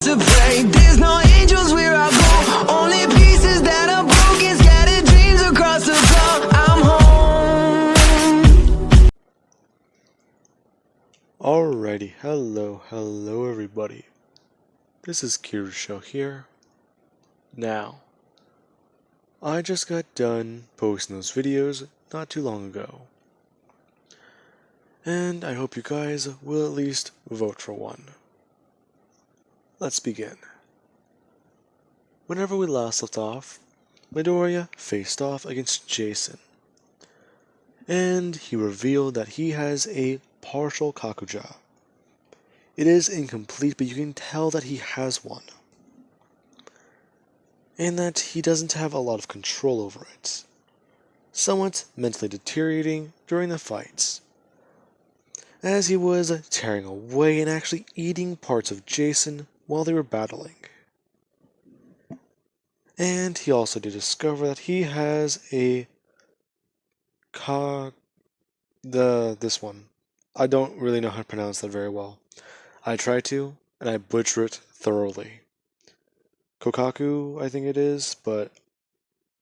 To pray, there's no angels where I go. Only pieces that are broken, scattered dreams across the floor. I'm home. Alrighty, hello everybody. This is Kira's show here. Now, I just got done posting those videos not too long ago. And I hope you guys will at least vote for one. Let's begin. Whenever we last left off, Midoriya faced off against Jason. And he revealed that he has a partial Kakuja. It is incomplete, but you can tell that he has one. And that he doesn't have a lot of control over it. Somewhat mentally deteriorating during the fights, as he was tearing away and actually eating parts of Jason while they were battling. And he also did discover that he has a this one. I don't really know how to pronounce that very well. I try to, and I butcher it thoroughly. Kokaku, I think it is, but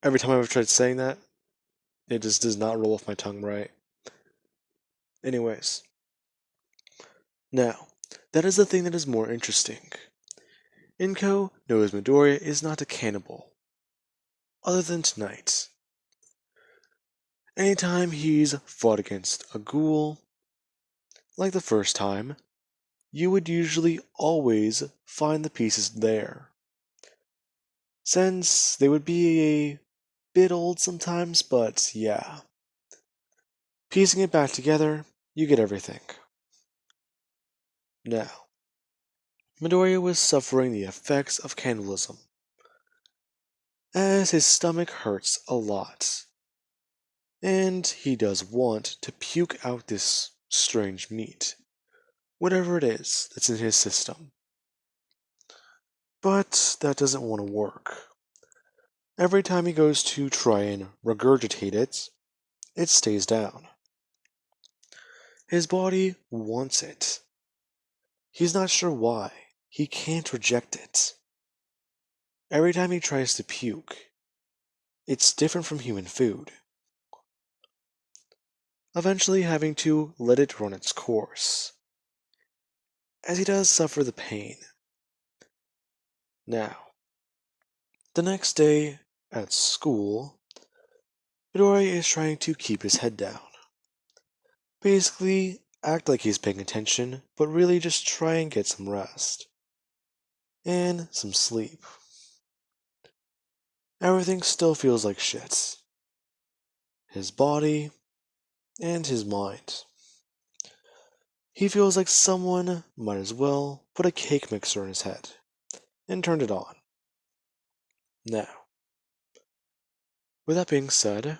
every time I've tried saying that, it just does not roll off my tongue right. Anyways. Now, that is the thing that is more interesting. Inko knows Midoriya is not a cannibal. Other than tonight. Anytime he's fought against a ghoul, like the first time, you would usually always find the pieces there. Since they would be a bit old sometimes, but yeah. Piecing it back together, you get everything. Now, Midoriya was suffering the effects of cannibalism, as his stomach hurts a lot, and he does want to puke out this strange meat, whatever it is that's in his system. But that doesn't want to work. Every time he goes to try and regurgitate it, it stays down. His body wants it. He's not sure why. He can't reject it. Every time he tries to puke, it's different from human food. Eventually having to let it run its course, as he does suffer the pain. Now, the next day at school, Midoriya is trying to keep his head down. Basically, act like he's paying attention, but really just try and get some rest. And some sleep. Everything still feels like shit. His body, and his mind. He feels like someone might as well put a cake mixer in his head, and turned it on. Now, with that being said,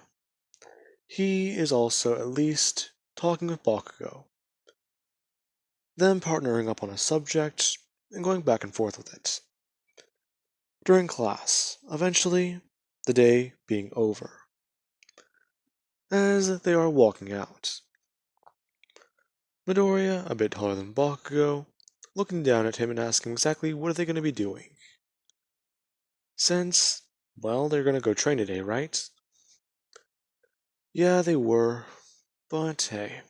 he is also at least talking with Bakugo, then partnering up on a subject and going back and forth with it. During class, eventually, the day being over. As they are walking out, Midoriya, a bit taller than Bakugo, looking down at him and asking exactly what are they going to be doing. Since, well, they're going to go train today, right? Yeah, they were, but hey,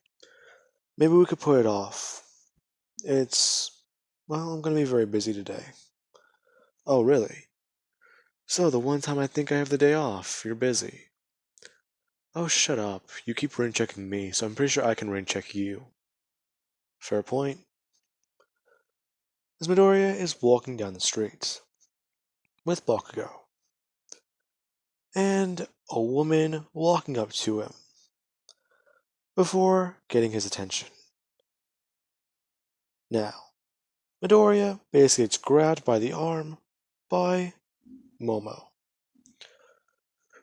maybe we could put it off. I'm going to be very busy today. Oh, really? So, the one time I think I have the day off, you're busy. Oh, shut up. You keep rain checking me, so I'm pretty sure I can rain check you. Fair point. As Midoriya is walking down the street with Bakugo, and a woman walking up to him before getting his attention. Now, Midoriya basically gets grabbed by the arm by Momo,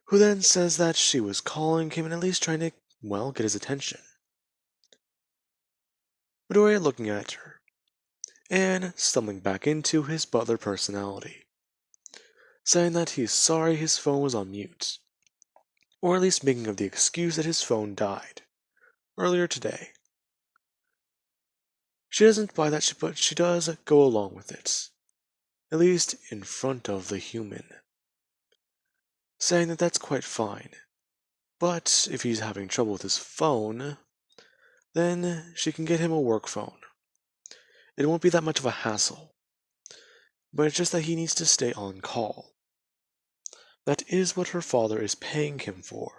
who then says that she was calling him and at least trying to, well, get his attention. Midoriya looking at her, and stumbling back into his butler personality, saying that he's sorry his phone was on mute, or at least making of the excuse that his phone died earlier today. She doesn't buy that, but she does go along with it, at least in front of the human, saying that that's quite fine. But if he's having trouble with his phone, then she can get him a work phone. It won't be that much of a hassle, but it's just that he needs to stay on call. That is what her father is paying him for.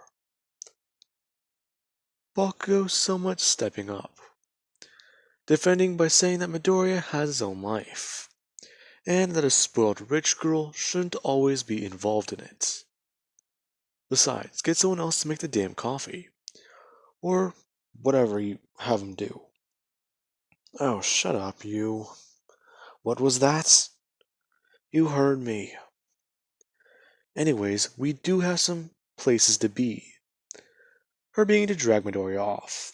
Bakugo somewhat stepping up, defending by saying that Midoriya has his own life, and that a spoiled rich girl shouldn't always be involved in it. Besides, get someone else to make the damn coffee. Or whatever you have him do. Oh, shut up, you. What was that? You heard me. Anyways, we do have some places to be. Her being to drag Midoriya off.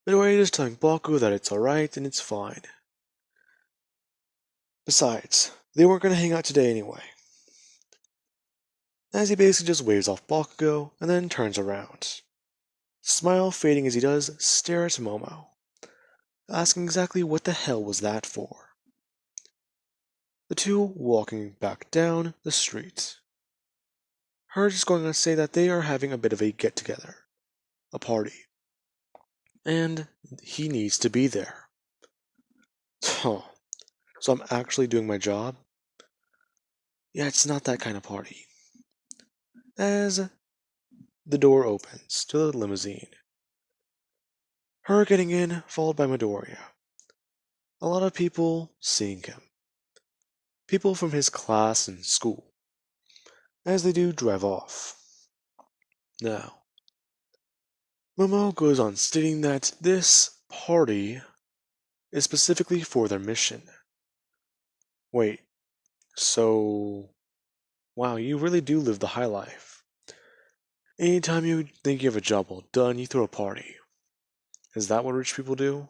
Midoriya is telling Bakugo that it's alright and it's fine. Besides, they weren't going to hang out today anyway. As he basically just waves off Bakugo and then turns around. Smile fading as he does stare at Momo, asking exactly what the hell was that for. The two walking back down the street. Her just going to say that they are having a bit of a get-together, a party, and he needs to be there. Huh. So I'm actually doing my job? Yeah, it's not that kind of party. As the door opens to the limousine, her getting in, followed by Midoriya. A lot of people seeing him. People from his class and school. As they do drive off. Now, Momo goes on stating that this party is specifically for their mission. Wait, so... Wow, you really do live the high life. Anytime you think you have a job well done, you throw a party. Is that what rich people do?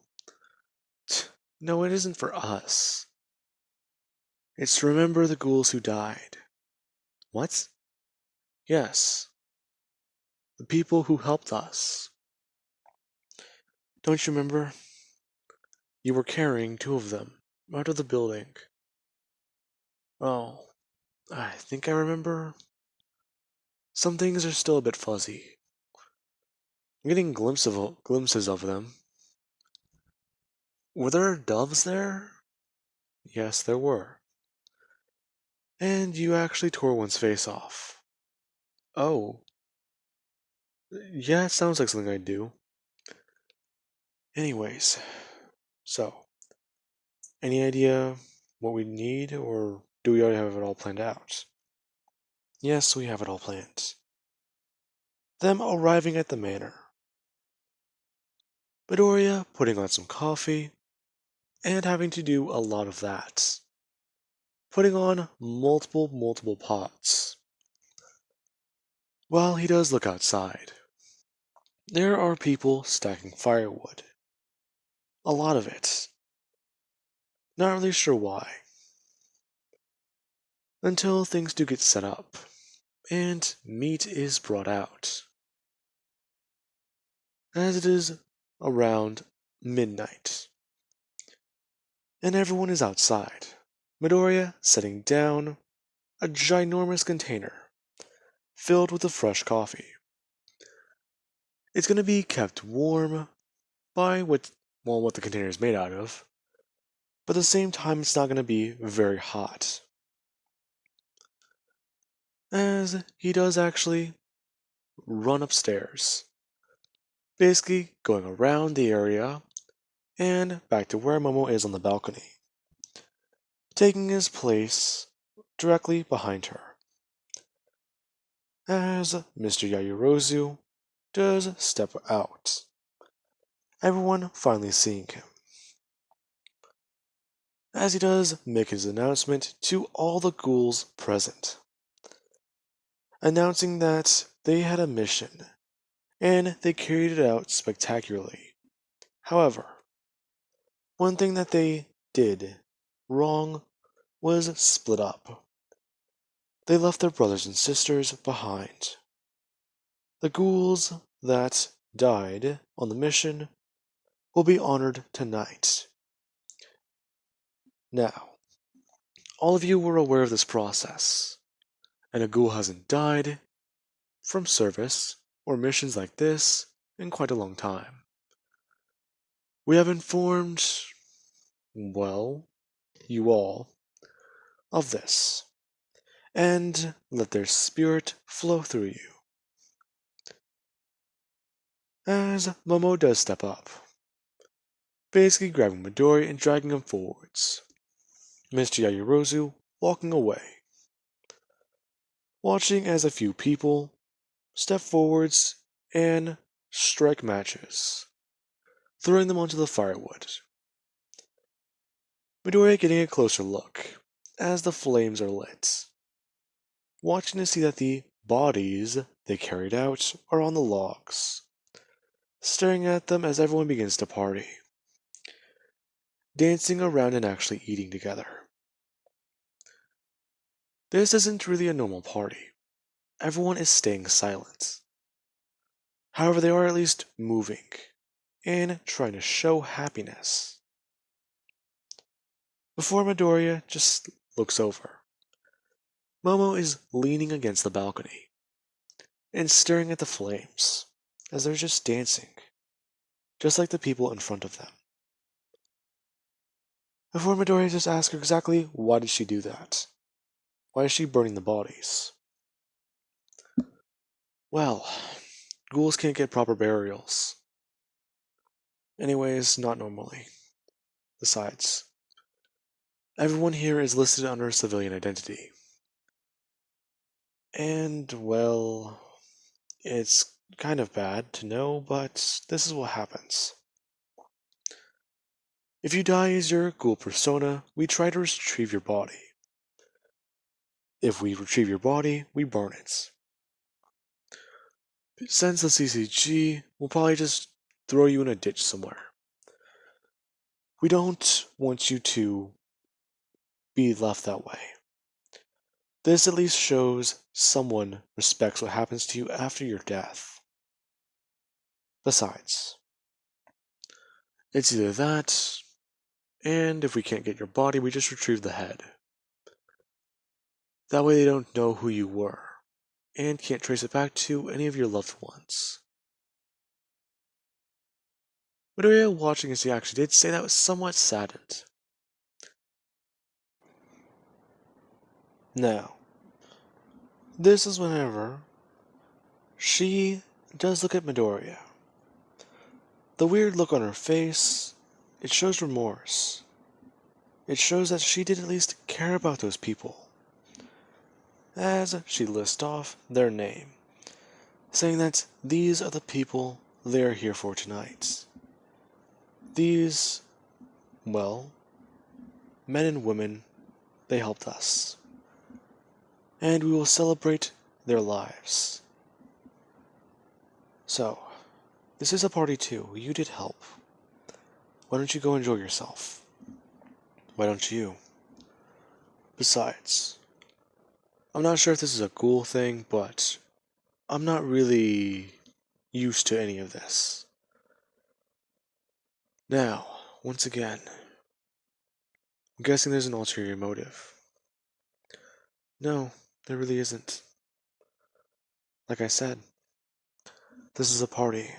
No, it isn't for us. It's to remember the ghouls who died. What? Yes. The people who helped us. Don't you remember? You were carrying two of them out of the building. Oh, I think I remember. Some things are still a bit fuzzy. I'm getting glimpses of them. Were there doves there? Yes, there were. And you actually tore one's face off. Oh. Yeah, it sounds like something I'd do. Anyways, so, any idea what we need, or do we already have it all planned out? Yes, we have it all planned. Them arriving at the manor. Midoriya putting on some coffee, and having to do a lot of that. Putting on multiple pots. While he does look outside, there are people stacking firewood. A lot of it. Not really sure why. Until things do get set up, and meat is brought out. As it is around midnight, and everyone is outside. Midoriya setting down a ginormous container filled with the fresh coffee. It's going to be kept warm by what the container is made out of, but at the same time it's not going to be very hot. As he does actually run upstairs, basically going around the area and back to where Momo is on the balcony, taking his place directly behind her. As Mr. Yaoyorozu does step out, everyone finally seeing him. As he does make his announcement to all the ghouls present, announcing that they had a mission, and they carried it out spectacularly. However, one thing that they did wrong was split up. They left their brothers and sisters behind. The ghouls that died on the mission will be honored tonight. Now, All of you were aware of this process, and a ghoul hasn't died from service or missions like this in quite a long time. We have informed, well, you all, of this, and let their spirit flow through you. As Momo does step up, basically grabbing Midori and dragging him forwards. Mr. Yayorozu walking away, watching as a few people step forwards and strike matches, throwing them onto the firewood. Midori getting a closer look as the flames are lit, watching to see that the bodies they carried out are on the logs, staring at them as everyone begins to party, dancing around and actually eating together. This isn't really a normal party. Everyone is staying silent. However, they are at least moving and trying to show happiness. Before Midoriya just looks over, Momo is leaning against the balcony and staring at the flames as they're just dancing, just like the people in front of them. Before Midoriya just asks her exactly why did she do that? Why is she burning the bodies? Well, ghouls can't get proper burials. Anyways, not normally. Besides, everyone here is listed under civilian identity. And, well, it's kind of bad to know, but this is what happens. If you die as your ghoul persona, we try to retrieve your body. If we retrieve your body, we burn it. Since the CCG, we'll probably just throw you in a ditch somewhere. We don't want you to be left that way. This at least shows someone respects what happens to you after your death. Besides, it's either that, and if we can't get your body, we just retrieve the head. That way they don't know who you were, and can't trace it back to any of your loved ones. Midoriya, watching as he actually did say that, was somewhat saddened. Now, this is whenever she does look at Midoriya. The weird look on her face, it shows remorse. It shows that she did at least care about those people. As she lists off their name, saying that these are the people they are here for tonight. These, well, men and women, they helped us. And we will celebrate their lives. So, this is a party too. You did help. Why don't you go enjoy yourself? Why don't you? Besides, I'm not sure if this is a cool thing, but I'm not really used to any of this. Now, once again, I'm guessing there's an ulterior motive. No, there really isn't. Like I said, this is a party.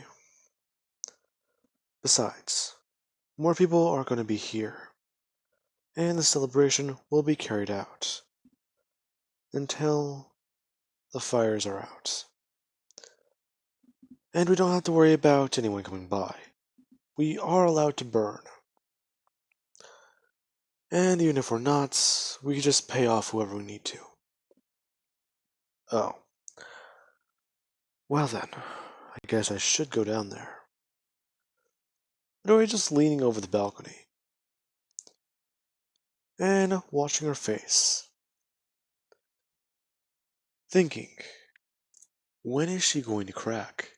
Besides, more people are going to be here, and the celebration will be carried out until the fires are out. And we don't have to worry about anyone coming by. We are allowed to burn. And even if we're not, we can just pay off whoever we need to. Oh. Well then, I guess I should go down there. Midori just leaning over the balcony and watching her face. Thinking, when is she going to crack?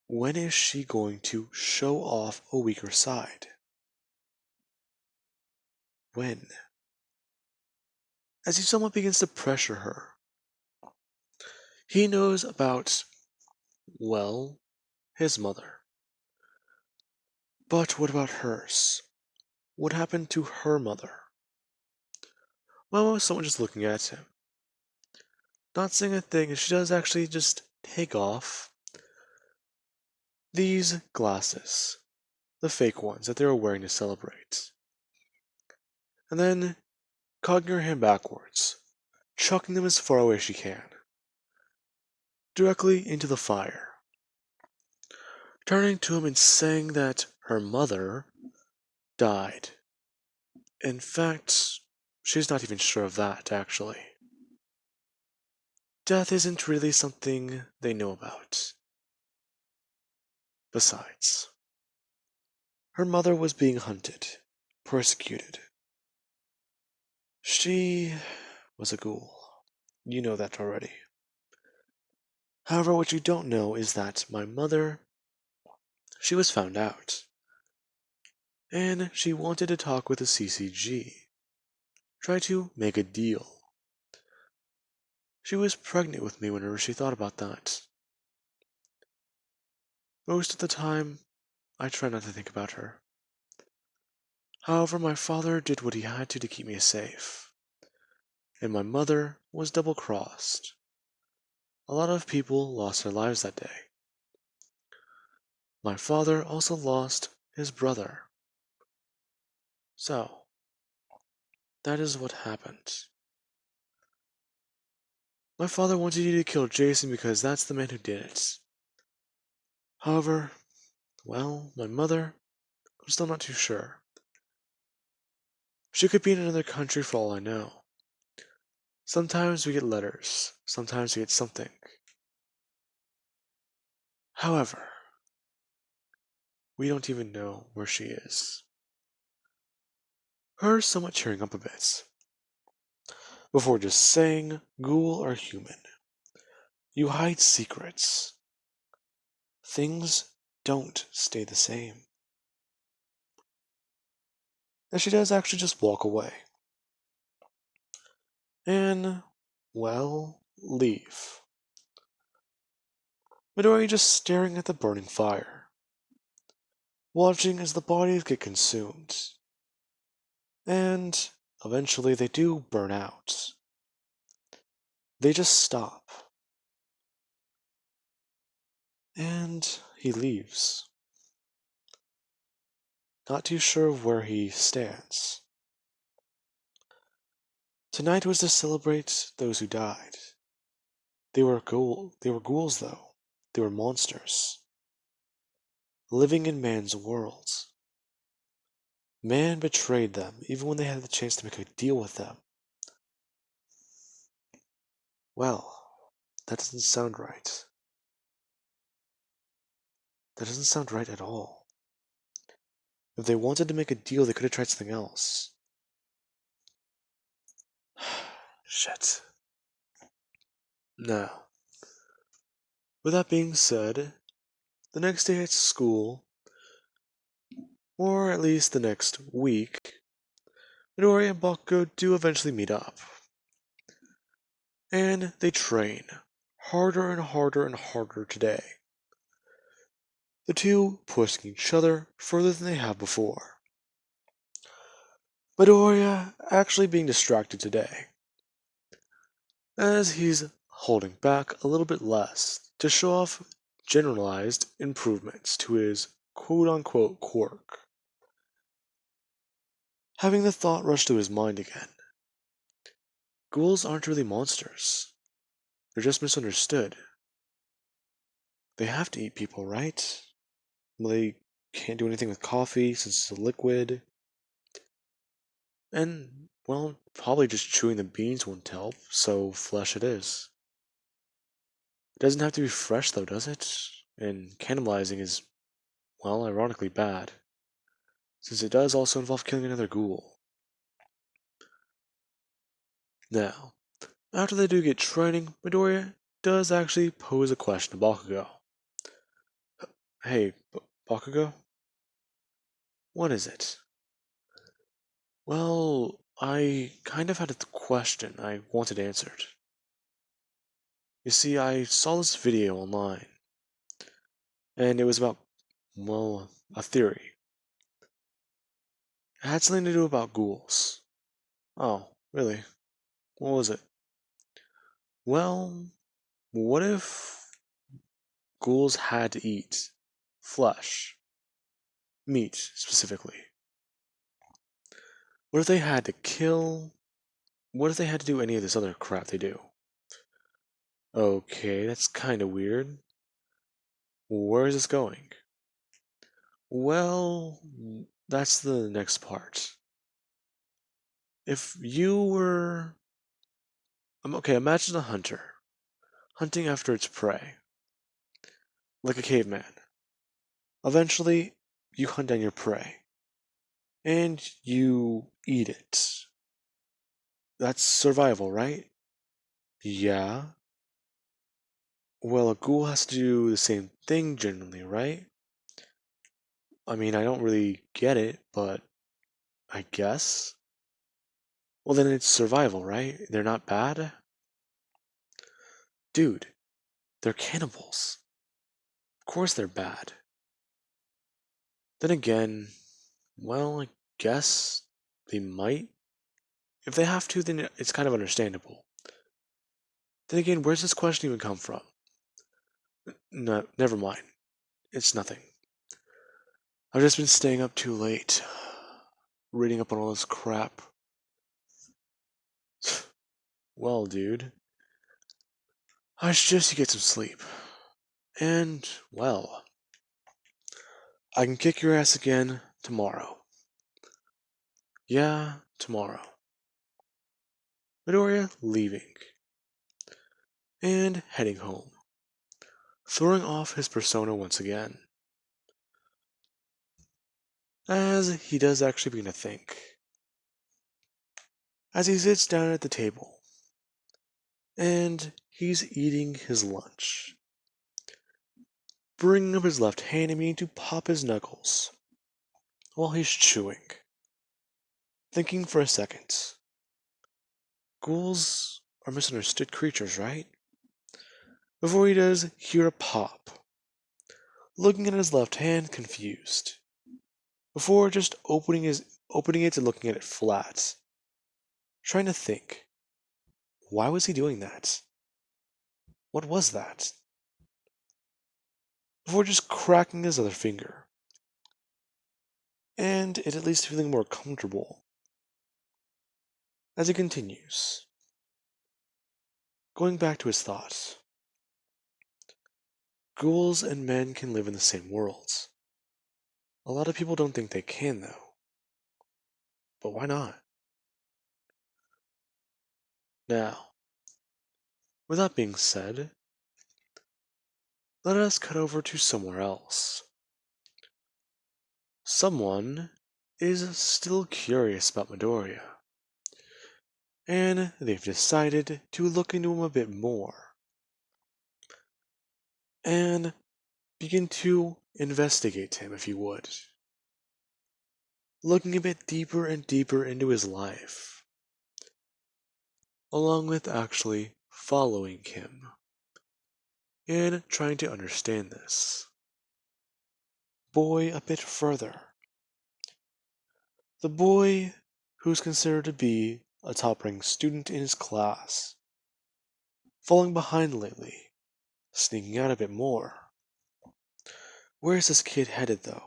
When is she going to show off a weaker side? When? As he somewhat begins to pressure her. He knows about, well, his mother. But what about hers? What happened to her mother? Momo is someone just looking at him. Not saying a thing, and she does actually just take off these glasses, the fake ones that they were wearing to celebrate. And then cocking her hand backwards, chucking them as far away as she can, directly into the fire. Turning to him and saying that her mother died. In fact, she's not even sure of that, actually. Death isn't really something they know about. Besides, her mother was being hunted, persecuted. She was a ghoul. You know that already. However, what you don't know is that my mother, she was found out. And she wanted to talk with the CCG. Try to make a deal. She was pregnant with me whenever she thought about that. Most of the time, I try not to think about her. However, my father did what he had to keep me safe. And my mother was double-crossed. A lot of people lost their lives that day. My father also lost his brother. So, that is what happened. My father wanted you to kill Jason because that's the man who did it. However, well, my mother, I'm still not too sure. She could be in another country for all I know. Sometimes we get letters, sometimes we get something. However, we don't even know where she is. Her somewhat cheering up a bit. Before just saying, Ghoul are human. You hide secrets. Things don't stay the same. And she does actually just walk away. And, well, leave. Midori just staring at the burning fire, watching as the bodies get consumed. And eventually they do burn out. They just stop. And he leaves. Not too sure of where he stands. Tonight was to celebrate those who died. They were ghouls though. They were monsters. Living in man's world. Man betrayed them even when they had the chance to make a deal with them. Well, that doesn't sound right. That doesn't sound right at all. If they wanted to make a deal, they could have tried something else. Shit. Now, with that being said, the next day at school, or at least the next week, Midori and Bakugo do eventually meet up. And they train harder and harder and harder today. The two pushing each other further than they have before. Midoriya actually being distracted today, as he's holding back a little bit less to show off generalized improvements to his quote-unquote quirk. Having the thought rush to his mind again. Ghouls aren't really monsters. They're just misunderstood. They have to eat people, right? Well, they can't do anything with coffee since it's a liquid. And, well, probably just chewing the beans won't help, so flesh it is. It doesn't have to be fresh though, does it? And cannibalizing is, well, ironically bad, since it does also involve killing another ghoul. Now, after they do get training, Midoriya does actually pose a question to Bakugo. Hey, Bakugo? What is it? Well, I kind of had a question I wanted answered. You see, I saw this video online, and it was about, well, a theory. It had something to do about ghouls. Oh, really? What was it? Well, what if ghouls had to eat flesh, meat specifically? What if they had to kill? What if they had to do any of this other crap they do? Okay, that's kind of weird. Where is this going? Well, that's the next part. If you were. Okay, imagine a hunter hunting after its prey, like a caveman. Eventually, you hunt down your prey, and you eat it. That's survival, right? Yeah. Well, a ghoul has to do the same thing generally, right? I mean, I don't really get it, but I guess. Well, then it's survival, right? They're not bad? Dude, they're cannibals. Of course they're bad. Then again, well, I guess they might. If they have to, then it's kind of understandable. Then again, where's this question even come from? No, never mind. It's nothing. I've just been staying up too late, reading up on all this crap. Well, dude, I suggest you get some sleep. And, well, I can kick your ass again tomorrow. Yeah, tomorrow. Midoriya leaving and heading home, throwing off his persona once again, as he does actually begin to think. As he sits down at the table, and he's eating his lunch, bringing up his left hand and beginning to pop his knuckles while he's chewing, thinking for a second. Ghouls are misunderstood creatures, right? Before he does hear a pop, looking at his left hand confused, before just opening it and looking at it flat, trying to think. Why was he doing that? What was that? Before just cracking his other finger, and it at least feeling more comfortable as he continues, going back to his thoughts. Ghouls and men can live in the same worlds. A lot of people don't think they can, though. But why not? Now, with that being said, let us cut over to somewhere else. Someone is still curious about Midoriya, and they've decided to look into him a bit more and begin to investigate him, if you would, looking a bit deeper and deeper into his life, along with actually following him and trying to understand this boy a bit further. The boy who's considered to be a top-ranked student in his class, falling behind lately, sneaking out a bit more. Where is this kid headed, though?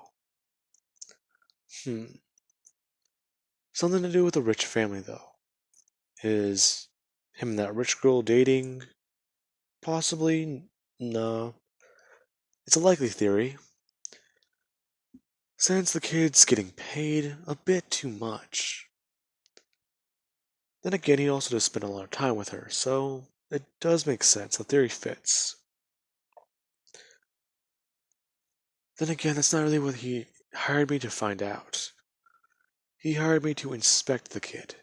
Something to do with a rich family, though. Is him and that rich girl dating? Possibly? No. It's a likely theory, since the kid's getting paid a bit too much. Then again, he also does spend a lot of time with her, so it does make sense. The theory fits. Then again, that's not really what he hired me to find out. He hired me to inspect the kid,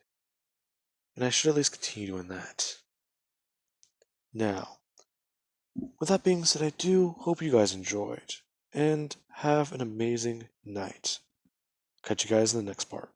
and I should at least continue doing that. Now, with that being said, I do hope you guys enjoyed, and have an amazing night. Catch you guys in the next part.